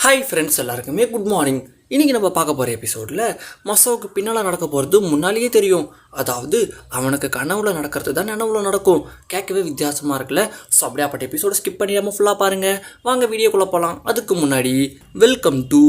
Hi friends, எல்லாருக்குமே good morning. இன்றைக்கி நம்ம பார்க்க போகிற எபிசோடில் மசாவுக்கு பின்னால் நடக்க போகிறது முன்னாலேயே தெரியும். அதாவது அவனுக்கு கனவுல நடக்கிறது தான் நனவுல நடக்கும். கேட்கவே வித்தியாசமாக இருக்குல்ல. ஸோ அப்படியாப்பட்ட எபிசோட ஸ்கிப் பண்ணிடாமல் ஃபுல்லாக பாருங்கள். வாங்க வீடியோக்குள்ளே போகலாம். அதுக்கு முன்னாடி வெல்கம் டு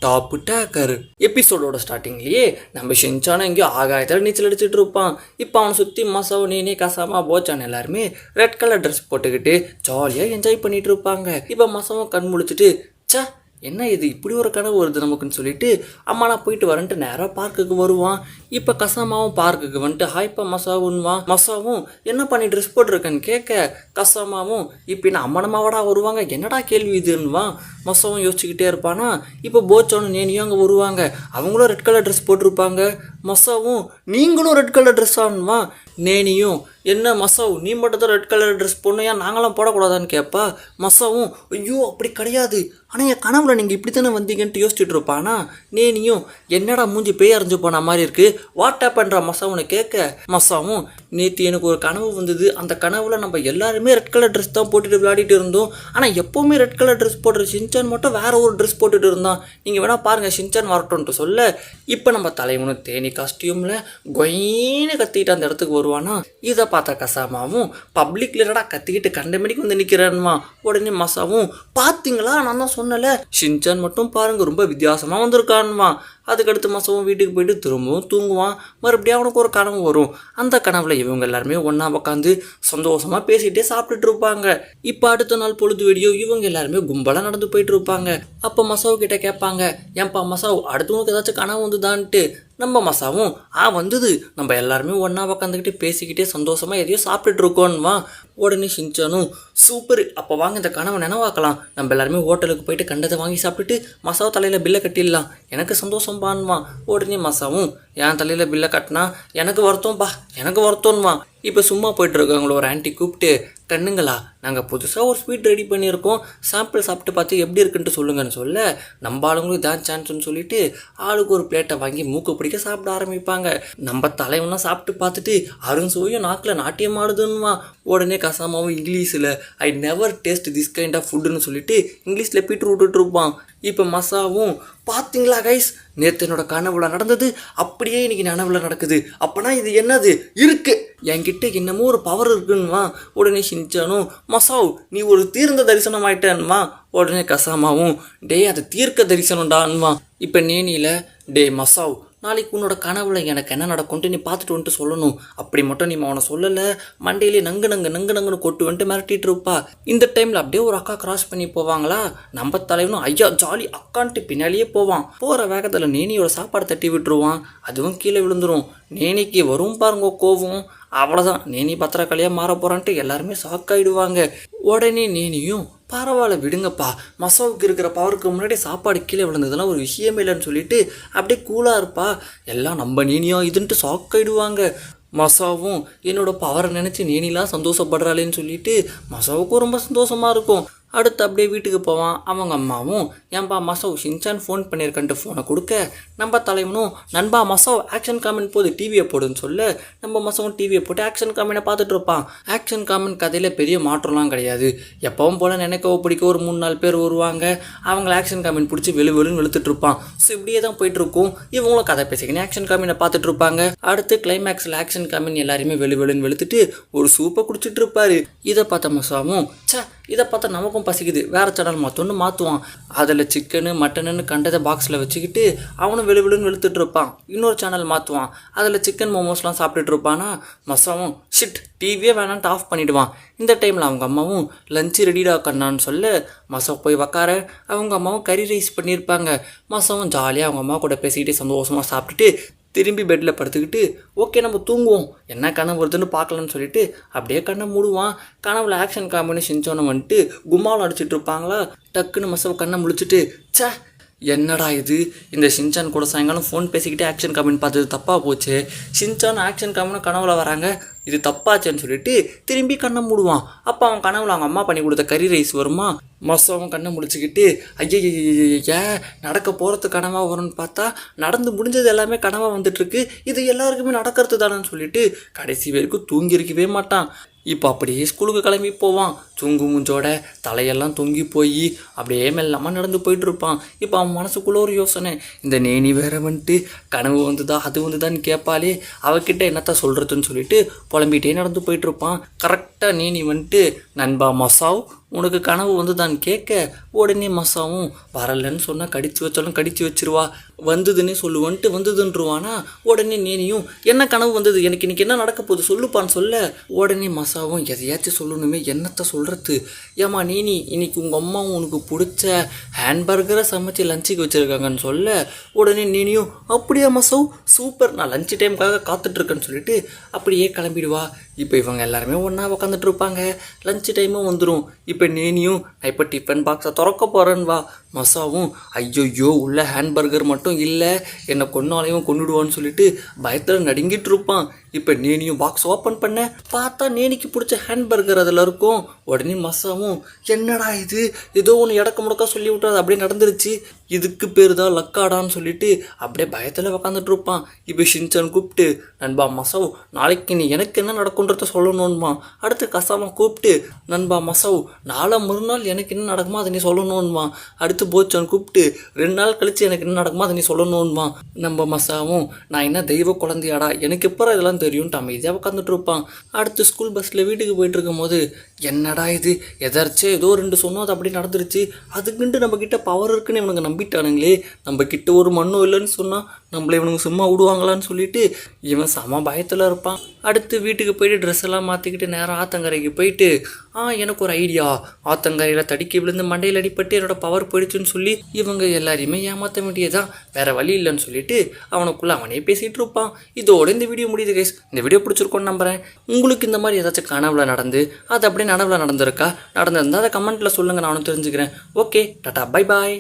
டாப் டேக்கர். எபிசோடோட ஸ்டார்டிங்லேயே நம்ம ஷின்சானை எங்கேயோ ஆகாயத்தில் நீச்சல் அடிச்சுட்டு இருப்பான். இப்போ அவனை சுற்றி மசாவும் நீனே கசாமா போச்சான் எல்லாருமே ரெட் கலர் ட்ரெஸ் போட்டுக்கிட்டு ஜாலியாக என்ஜாய் பண்ணிட்டு இருப்பாங்க. இப்போ மசாவும் கண் முழிச்சிட்டு சே என்ன இது இப்படி ஒரு கனவு வருது நமக்குன்னு சொல்லிட்டு அம்மா நான் போயிட்டு வரேன்ட்டு நேராக பார்க்குக்கு வருவான். இப்போ கசாமாவும் பார்க்குக்கு வந்துட்டு ஹாய்ப்பா மசாவுன்வான். மசாவும் என்னப்பா நீ ட்ரெஸ் போட்டிருக்கேன்னு கேட்க கசாமாவும் இப்போ நான் அம்மனமாவடா வருவாங்க, என்னடா கேள்வி இதுன்னுவான். மசாவும் யோசிச்சுக்கிட்டே இருப்பானா. இப்போ போச்சோன்னு நேனியும் அங்கே வருவாங்க. அவங்களும் ரெட் கலர் ட்ரெஸ் போட்டிருப்பாங்க. மசாவும் நீங்களும் ரெட் கலர் ட்ரெஸ் ஆனுவான். நேனியும் என்ன மசாவ் நீ மட்டும் தான் ரெட் கலர் ட்ரெஸ் போடணும், ஏன் நாங்களாம் போடக்கூடாதான்னு கேட்பா. மசாவும் ஐயோ அப்படி கிடையாது, ஆனால் என் கனவுல நீங்கள் இப்படி தானே வந்தீங்கன்ட்டு யோசிச்சுட்டு இருப்பானா. நேனியும் என்னடா மூஞ்சி பேய் அரைஞ்சு போன மாதிரி இருக்குது, வாட் பண்ணுற மசாவுன்னு கேட்க மசாவும் நேற்று எனக்கு ஒரு கனவு வந்தது. அந்த கனவுல நம்ம எல்லாருமே ரெட் கலர் ட்ரெஸ் தான் போட்டுட்டு விளையாடிட்டு இருந்தோம். ஆனால் எப்போவுமே ரெட் கலர் ட்ரெஸ் போடுற ஷின்சான் மட்டும் வேற ஒரு ட்ரெஸ் போட்டுட்டு இருந்தான். நீங்கள் வேணா பாருங்கள் ஷின்சான் வரட்டும்ன்ட்டு சொல்ல இப்போ நம்ம தலைவனும் தேனி காஸ்டியூமில் கொயின்னு கத்திக்கிட்டு அந்த இடத்துக்கு வருவானா. இதை பார்த்த கசாமாவும் பப்ளிக்ல என்னடா கத்திக்கிட்டு கண்டமணிக்கு வந்து நிற்கிறான்மா. உடனே மசாவும் பார்த்தீங்களா நான் தான் சொன்னல ஷின்சான் மட்டும் பாருங்க ரொம்ப வித்தியாசமாக வந்திருக்கான்மா. அதுக்கடுத்து மசாவும் வீட்டுக்கு போயிட்டு திரும்பவும் தூங்குவான். மறுபடியும் அவனுக்கு ஒரு கனவு வரும். அந்த கனவுல இவங்க எல்லாருமே ஒன்றா உட்காந்து சந்தோஷமாக பேசிகிட்டே சாப்பிட்டுட்டு இருப்பாங்க. இப்போ அடுத்த நாள் பொழுது வெடியோ இவங்க எல்லாருமே கும்பலாக நடந்து போயிட்டு இருப்பாங்க. அப்போ மசாவு கிட்ட கேட்பாங்க, ஏன்பா மசாவ் அடுத்தவனுக்கு ஏதாச்சும் கனவு வந்துதான்ட்டு. நம்ம மசாவும் வந்தது, நம்ம எல்லாருமே ஒன்றா உக்காந்துக்கிட்டு பேசிக்கிட்டே சந்தோஷமாக எதையோ சாப்பிட்டுட்டு இருக்கோன்னுவா. உடனே ஷின்சானும் சூப்பர், அப்போ வாங்க இந்த கனவை நினைவாக்கலாம், நம்ம எல்லாருமே ஹோட்டலுக்கு போயிட்டு கண்டதை வாங்கி சாப்பிட்டுட்டு மசாவை தலையில் பில்லை கட்டிடலாம், எனக்கு சந்தோஷம் பான்வான். உடனே மசாவும் என் தலையில் பில்லை கட்டினா எனக்கு வருத்தம்பா, எனக்கு வருத்தம்வான். இப்போ சும்மா போயிட்டு இருக்காங்களோ ஒரு ஆன்ட்டி கூப்பிட்டு, கண்ணுங்களா நாங்கள் புதுசாக ஒரு ஸ்வீட் ரெடி பண்ணியிருக்கோம், சாம்பிள் சாப்பிட்டு பார்த்து எப்படி இருக்குன்ட்டு சொல்லுங்கன்னு சொல்ல நம்ம ஆளுங்களும் இதான் சான்ஸ்ன்னு சொல்லிட்டு ஆளுக்கு ஒரு பிளேட்டை வாங்கி மூக்கு பிடிக்க சாப்பிட ஆரம்பிப்பாங்க. நம்ம தலைவனா சாப்பிட்டு பார்த்துட்டு அருண்சுவையும் நாக்கில் நாட்டியம் ஆடுதுன்னுவா. உடனே கசாமாவும் இங்கிலீஷில் I never taste this kind of ஃபுட்டுன்னு சொல்லிட்டு இங்கிலீஷில் பீட்டு விட்டுட்டு இருப்பான். இப்போ மசாவும் பார்த்தீங்களா கைஸ், நேற்று என்னோட கனவுல நடந்தது அப்படியே இன்னைக்கு நனவுல நடக்குது, அப்போனா இது என்னது இருக்கு என்கிட்ட என்னமோ ஒரு பவர் இருக்குன்னுவா. உடனே ஷின்சானும் மசாவ் நீ ஒரு தீர்ந்த தரிசனம் ஆயிட்டேன்னுவா. உடனே கசாமாவும் டே அது தீர்க்க தரிசனம்டான்வா. இப்போ நேனியில் டே மசாவ் நாளைக்கு உன்னோட கனவுல எனக்கு என்ன நடக்கும்ட்டு நீ பார்த்துட்டு வந்துட்டு சொல்லணும், அப்படி மட்டும் நீ அவனை சொல்லலை மண்டையிலே நங்குன்னு கொட்டு வந்துட்டு மிரட்டிட்டு இருப்பா. இந்த டைமில் அப்படியே ஒரு அக்கா கிராஸ் பண்ணி போவாங்களா. நம்ம தலைவனும் ஐயா ஜாலி அக்கான்ட்டு பின்னாலேயே போவான். போகிற வேகத்தில் நேனியோட சாப்பாடு தட்டி விட்டுருவான். அதுவும் கீழே விழுந்துடும். நேனிக்கு வரும் பாருங்க கோவம். அவ்வளோதான், நேனி பத்திரக்காளியாக மாற போகிறான்ட்டு எல்லாருமே ஷாக் ஆகிடுவாங்க. உடனே நேனியும் பரவாயில்ல விடுங்கப்பா, மசாவுக்கு இருக்கிற பவருக்கு முன்னாடி சாப்பாடு கீழே விழுந்ததுலாம் ஒரு விஷயமே இல்லைன்னு சொல்லிட்டு அப்படியே கூலாக இருப்பா. எல்லாம் நம்ம நேனியா இதுன்ட்டு ஷாக் ஆகிடுவாங்க. மசாவும் என்னோட பவரை நினச்சி நேனிலாம் சந்தோஷப்படுறாளேன்னு சொல்லிட்டு மசாவுக்கும் ரொம்ப சந்தோஷமாக இருக்கும். அடுத்து அப்படியே வீட்டுக்கு போவான். அவங்க அம்மாவும் ஏன்பா மசாவ் ஷின்சான் ஃபோன் பண்ணியிருக்கன்ட்டு ஃபோனை கொடுக்க நம்ம தலைவனும் நண்பா மசாவ் ஆக்ஷன் காமெண்ட் போது டிவியை போடுன்னு சொல்ல நம்ம மசாவும் டிவியை போட்டு ஆக்ஷன் காமெண்டை பார்த்துட்டு இருப்பான். ஆக்ஷன் காமெண்ட் கதையில் பெரிய மாற்றம்லாம் கிடையாது. எப்பவும் போல் நினைக்கவோ பிடிக்க ஒரு 3-4 பேர் வருவாங்க. அவங்கள ஆக்ஷன் காமெண்ட் பிடிச்சி வெளுன்னு வெளுத்துட்டு இருப்பான். ஸோ இப்படியே தான் போயிட்டு இருக்கும். இவங்களும் கதை பேசிக்கின்னு ஆக்ஷன் காமெண்டை பார்த்துட்டு இருப்பாங்க. அடுத்து கிளைமேக்ஸில் ஆக்ஷன் காமெண்ட் எல்லாருமே வெளுன்னு வெளுத்துட்டு ஒரு சூப்பை குடிச்சிட்டு இருப்பாரு. இதை பார்த்த மசாவும் இதை பார்த்தா நமக்கும் பசிக்குது, வேறு சேனல் மாற்றுவான். அதில் சிக்கனு மட்டனுன்னு கண்டதை பாக்ஸில் வச்சுக்கிட்டு அவனும் வெளுன்னு வெளுத்துட்டு இருப்பான். இன்னொரு சேனல் மாற்றுவான், அதில் சிக்கன் மோமோஸ்லாம் சாப்பிட்டுட்டு இருப்பானா. மசாவும் ஷிட் டிவியே வேணான்ட்டு ஆஃப் பண்ணிவிடுவான். இந்த டைமில் அவங்க அம்மாவும் லஞ்சு ரெடிடா கண்ணான்னு சொல்ல மசாவை போய் உக்கார அவங்க அம்மாவும் கறி ரைஸ் பண்ணியிருப்பாங்க. மசாவும் ஜாலியாக அவங்க அம்மா கூட பேசிக்கிட்டு சந்தோஷமாக சாப்பிட்டுட்டு திரும்பி பெட்டில் படுத்துக்கிட்டு ஓகே நம்ம தூங்குவோம், என்ன கனவு வருதுன்னு பார்க்கலான்னு சொல்லிட்டு அப்படியே கண்ணை மூடுவான். கனவுல ஆக்ஷன் காம்பினேஷன் ஷின்சானை வந்துட்டு கும்மாவில் அடிச்சுட்டு இருப்பாங்களா. டக்குன்னு மசாவை கண்ணை முழிச்சிட்டு என்னடா இது, இந்த ஷின்சான் கூட சாயங்காலம் ஃபோன் பேசிக்கிட்டே ஆக்ஷன் காமெண்ட் பார்த்தது தப்பாக போச்சு, ஷின்சான் ஆக்ஷன் காமெண்ட் கனவுல வராங்க, இது தப்பாச்சேன்னு சொல்லிட்டு திரும்பி கண்ணை மூடுவான். அப்போ அவன் கனவுல அவங்க அம்மா பண்ணி கொடுத்த கறி ரைஸ் வருமா. மசாவும் கண்ணை முடிச்சுக்கிட்டு ஐயா நடக்க போகிறது கனவாக வரும்னு பார்த்தா நடந்து முடிஞ்சது எல்லாமே கனவாக வந்துட்டுருக்கு, இது எல்லாருக்குமே நடக்கிறது தானேன்னு சொல்லிட்டு கடைசி வரைக்கும் தூங்கியிருக்கவே மாட்டான். இப்போ அப்படியே ஸ்கூலுக்கு கிளம்பி போவான். சுங்கு மூஞ்சோட தலையெல்லாம் தொங்கி போய் அப்படியே மெல்லமாக நடந்து போயிட்டு இருப்பான். இப்போ அவன் மனசுக்குள்ளே ஒரு யோசனை, இந்த நேனி வேற வந்துட்டு கனவு வந்துதா அது வந்துதான்னு கேட்பாளே, அவகிட்ட என்னத்த சொல்கிறதுன்னு சொல்லிட்டு புலம்பிகிட்டே நடந்து போயிட்டு இருப்பான். கரெக்டாக நேனி வந்துட்டு, நண்பா மசாவ் உனக்கு கனவு வந்துதான்னு கேட்க, உடனே மசாவும் வரலன்னு சொன்னால் கடிச்சு வச்சாலும் கடிச்சு வச்சிருவா, வந்ததுன்னே சொல்லுவன்ட்டு வந்ததுன்றுவானா. உடனே நேனியும் என்ன கனவு வந்தது, எனக்கு இன்னைக்கு என்ன நடக்க போகுது சொல்லுப்பான்னு சொல்ல, உடனே மசாவும் எதையாச்சும் சொல்லணுமே என்னத்தை சொல்கிறது, ஏம்மா நேனி இன்னைக்கு உங்கள் அம்மாவும் உனக்கு பிடிச்ச ஹேண்ட்பர்கரை சமைச்சு லஞ்சுக்கு வச்சுருக்காங்கன்னு சொல்ல, உடனே நேனியும் அப்படியே மசாவ் சூப்பர், நான் லஞ்ச் டைமுக்காக காத்துட்ருக்கேன்னு சொல்லிட்டு அப்படியே கிளம்பிடுவா. இப்போ இவங்க எல்லாருமே ஒன்றா உக்காந்துட்டு இருப்பாங்க. லஞ்ச் டைமும் வந்துடும். இப்போ நேனியும் நான் இப்போ டிஃபன் பாக்ஸை திறக்க போகிறேன்னு வா. மசாவும் ஐயோ உள்ள ஹேண்ட்பர்கர் மட்டும் இல்லை, என்னை கொன்னாலையும் கொண்டுடுவான்னு சொல்லிட்டு பயத்தில் நடுங்கிட்டு இருப்பான். இப்போ நேனியும் பாக்ஸ் ஓப்பன் பண்ண பார்த்தா நேனிக்கு பிடிச்ச ஹேண்ட்பர்கர் அதில் இருக்கும். உடனே மசாவும் என்னடா இது, ஏதோ ஒன்று இடக்க முடக்கா சொல்லி விட்டு அப்படியே நடந்துருச்சு, இதுக்கு பேர் தான் லக்காடான்னு சொல்லிட்டு அப்படியே பயத்தில் உக்காந்துட்டு இருப்பான். இப்போ ஷின்சான் கூப்பிட்டு, நண்பா மசாவ் நாளைக்கு நீ எனக்கு என்ன நடக்குன்றத சொல்லணும்மா. அடுத்து கசாமா கூப்பிட்டு, நண்பா மசாவ் நாளை மறுநாள் எனக்கு என்ன நடக்குமோ அதை நீ சொல்லணும்மா. அடுத்து போச்சான் கூப்பிட்டு, 2 நாள் கழித்து எனக்கு என்ன நடக்குமோ அதை நீ சொல்லணும்மா. நம்ம மசாவும் நான் என்ன தெய்வ குழந்தையாடா, எனக்கு எப்போ இதெல்லாம் தெரியும்ட்டு அமைதியாக உட்காந்துட்டு இருப்பான். அடுத்து ஸ்கூல் பஸ்ஸில் வீட்டுக்கு போயிட்டு இருக்கும் போது, என்னடா இது எதாச்சும் ஏதோ 2 சொன்னோம் அது அப்படி நடந்துருச்சு, அதுக்குன்ட்டு நம்மக்கிட்ட பவர் இருக்குன்னு இவனுங்க நம்பிட்டானுங்களே, நம்ம கிட்ட ஒரு மண்ணும் இல்லைன்னு சொன்னால் நம்மளை இவனுங்க சும்மா விடுவாங்களான்னு சொல்லிட்டு இவன் செம பயத்தில் இருப்பான். அடுத்து வீட்டுக்கு போயிட்டு ட்ரெஸ் எல்லாம் மாற்றிக்கிட்டு நேராக ஆத்தங்கரைக்கு போயிட்டு, எனக்கு ஒரு ஐடியா, ஆத்தங்கரையில் தடிக்கி விழுந்து மண்டையில் அடிப்பட்டு என்னோட பவர் போயிடுச்சுன்னு சொல்லி இவங்க எல்லாரையுமே ஏமாற்ற வேண்டியதான், வேற வழி இல்லைன்னு சொல்லிட்டு அவனுக்குள்ளே அவனே பேசிகிட்டு இருப்பான். இதோட இந்த வீடியோ முடியுது கைஸ். இந்த வீடியோ பிடிச்சிருக்கோன்னு நம்புகிறேன். உங்களுக்கு இந்த மாதிரி ஏதாச்சும் கனவுல நடந்து அது அப்படியே நனவுல நடந்திருக்கா, நடந்திருந்தால் அதை கமெண்ட்டில் சொல்லுங்கள், நானும் தெரிஞ்சுக்கிறேன். Okay tata bye bye.